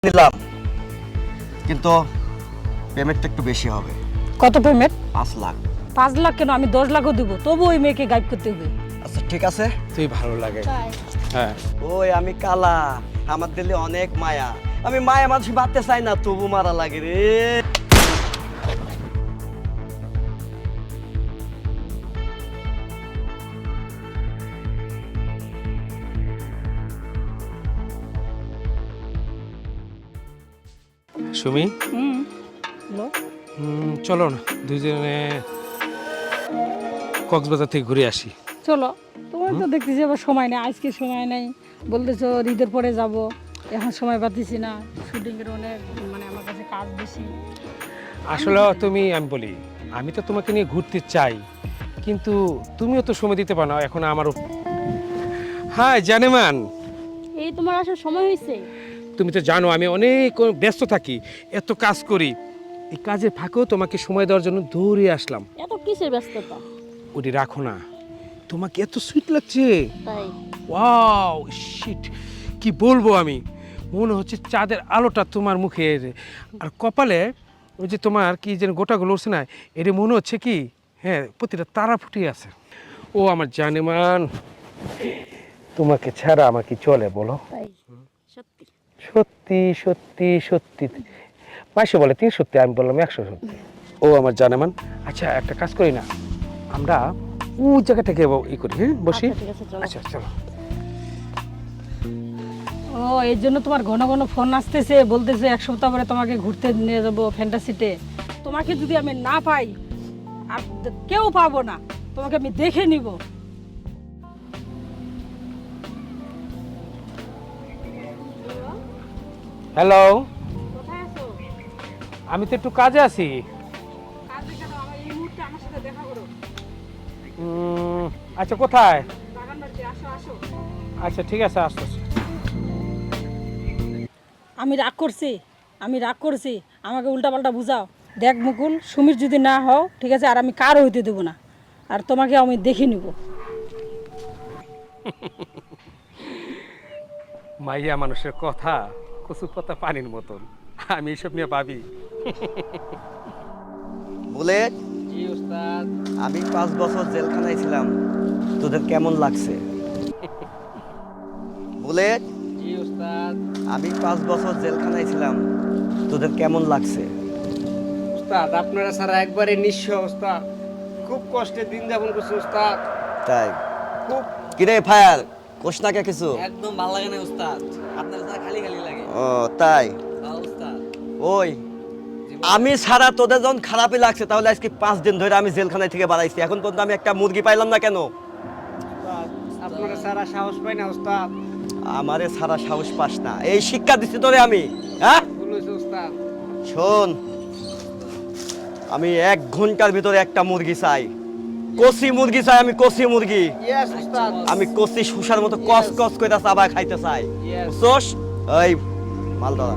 দিলাম, কিন্তু পেমেন্টটা একটু বেশি হবে। কত পেমেন্ট? 5 লাখ। 5 লাখ কেন, আমি 10 লাখও দিব, তবু ওই মেয়েকে গাইব করতে হবে। আচ্ছা ঠিক আছে। তুই ভালো লাগে। হ্যাঁ ওই আমি কালা, আমার দিলে অনেক মায়া। আমি মায়া মানুষ বাঁধতে চাই না, তবু মারা লাগে রে। সুমি, বলো। চলো না দুজনে কক্সবাজার থেকে ঘুরে আসি। চলো, তোমার তো দেখতেছি আবার সময় নেই, আজকে সময় নেই, বলতেছো ঈদের পরে যাব, এখন সময় পাচ্ছি না, শুটিংয়ের অনেক আমার কাছে কাজ বেশি। আসলে আমি বলি, আমি তো তোমাকে নিয়ে ঘুরতে চাই, কিন্তু তুমিও তো সময় দিতে পারো না এখন আমারও। হ্যাঁ জানেমান, এই তোমার আসার সময় হয়েছে? তুমি তো জানো আমি অনেক ব্যস্ত থাকি, এত কাজ করি, এই কাজের ফাঁকেও তোমাকে সময় দেওয়ার জন্য দৌড়ে আসলাম। এত কিসের ব্যস্ততা? ওটি রাখো না, তোমাকে এত সুইট লাগছে। তাই? ওয়াও শিট, কি বলবো আমি, মনে হচ্ছে চাঁদের আলোটা তোমার মুখে, আর কপালে ওই যে তোমার কি যেন গোটাগুলো উঠছে না, এটা মনে হচ্ছে কি, হ্যাঁ প্রতিটা তারা ফুটিয়ে আছে। ও আমার জানেমান, তোমাকে ছাড়া আমার কি চলে বলো? তাই? সত্যি? সত্যি সত্যি সত্যি, 500 বলে 3 সত্যি, আমি বললাম 100 সত্যি। ও আমার জানেমান, আচ্ছা একটা কাজ করি না, আমরা ওই জায়গা থেকে ই করি, হ্যাঁ বসি। আচ্ছা, ঠিক আছে, চলো। আচ্ছা চলো। ও এর জন্য তোমার ঘন ঘন ফোন আসতেছে, বলতেছে 1 সপ্তাহ পরে তোমাকে ঘুরতে নিয়ে যাবো ফ্যান্টাসিতে। তোমাকে যদি আমি না পাই, আর কেউ পাবো না, তোমাকে আমি দেখে নিব। হ্যালো, কোথায় আছো? আমি তো একটু কাজে আছি। কাজে কেন, আমার এই মুহূর্তে আমার সাথে দেখা করো। আচ্ছা কোথায়? বাগান বাড়িতে আসো, আসো। আচ্ছা ঠিক আছে, আসতেছি। আমি রাগ করছি, আমাকে উল্টাপাল্টা বুঝাও। দেখ মুকুল, সুমির যদি না হও ঠিক আছে, আর আমি কারও হইতে দেবো না, আর তোমাকে আমি দেখে নিব। মাইয়া মানুষের কথা কচু পাতা পানির মতন, আমি এসব নিয়ে ভাবি। বুলেট, আমি 5 বছর জেলখানায় ছিলাম, তোদের কেমন লাগছে? বুলেট, আমি 5 বছর জেলখানায় ছিলাম, তোদের কেমন লাগছে? উস্তাদ আপনারা সারা একবারে নিঃস্ব অবস্থা, খুব কষ্টে দিন যাপন করছে উস্তাদ। তাই? খুব কিরে ফায়ার, কোষ না কে কিছু? একদম ভালো লাগে না উস্তাদ, আপনার যা খালি খালি লাগে। ও তাই? হ্যাঁ উস্তাদ। ওই আমি ছাড়া তোদের যখন খারাপই লাগছে, তাহলে আজকে 5 দিন ধরে আমি জেলখানায় থেকে বাড়াইছি, এখন পর্যন্ত আমি একটা মুরগি পাইলাম না কেন? উস্তাদ, আপনারা সারা সাহস পাই না উস্তাদ। আমারে ছাড়া সাহস পাস না, এই শিক্ষা দিচ্ছি তোরে আমি। হ্যাঁ ভুল হয়েছে উস্তাদ। শোন, আমি 1 ঘন্টার ভিতরে একটা মুরগি চাই, কচি মুরগি চাই, আমি কচি মুরগি। ইয়েস উস্তাদ। আমি কচি সুসার মতো কস কস করে চাবা খাইতে চাই। Yes. বুঝছস? এই মালদারা